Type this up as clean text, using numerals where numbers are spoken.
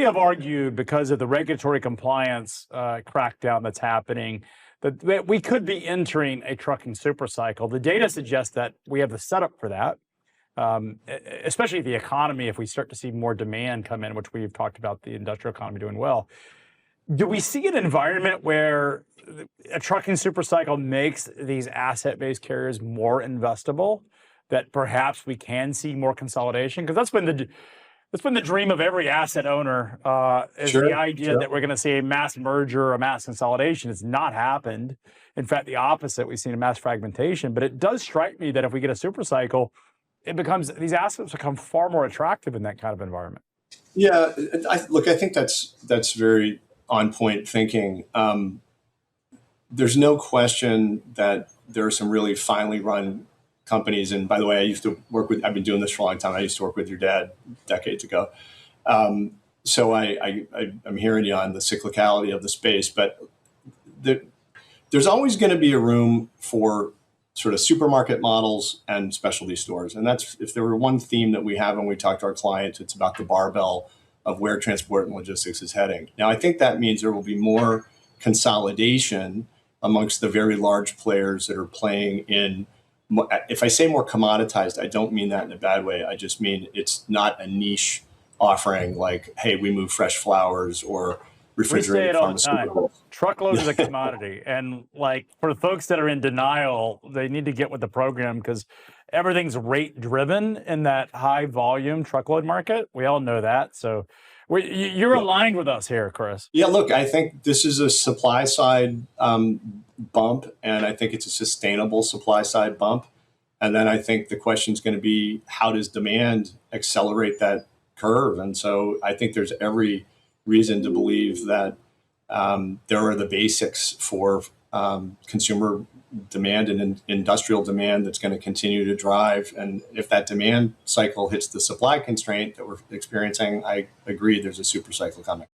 we have argued because of the regulatory compliance crackdown that's happening that we could be entering a trucking super cycle. The data suggests that we have the setup for that, especially the economy, if we start to see more demand come in, which we've talked about the industrial economy doing well. Do we see an environment where a trucking super cycle makes these asset-based carriers more investable, that perhaps we can see more consolidation? Because that's been the dream of every asset owner, is the idea that we're going to see a mass merger, a mass consolidation. It's not happened. In fact, the opposite. We've seen a mass fragmentation. But it does strike me that if we get a super cycle, these assets become far more attractive in that kind of environment. Yeah, I think that's very on point thinking. There's no question that there are some really finely run companies. And by the way, I've been doing this for a long time. I used to work with your dad decades ago. So I'm hearing you on the cyclicality of the space, but there's always going to be a room for sort of supermarket models and specialty stores. And that's, if there were one theme that we have when we talk to our clients, it's about the barbell of where transport and logistics is heading. Now, I think that means there will be more consolidation amongst the very large players that are playing in. If I say more commoditized, I don't mean that in a bad way. I just mean it's not a niche offering like, hey, we move fresh flowers or refrigerated pharmaceuticals. Truckload is a commodity. And like, for folks that are in denial, they need to get with the program, because everything's rate driven in that high volume truckload market. We all know that. So you're aligned with us here, Chris. Yeah, look, I think this is a supply side bump, and I think it's a sustainable supply side bump. And then I think the question is going to be, how does demand accelerate that curve? And so I think there's every reason to believe that there are the basics for consumer demand and industrial demand that's going to continue to drive. And if that demand cycle hits the supply constraint that we're experiencing, I agree there's a super cycle coming.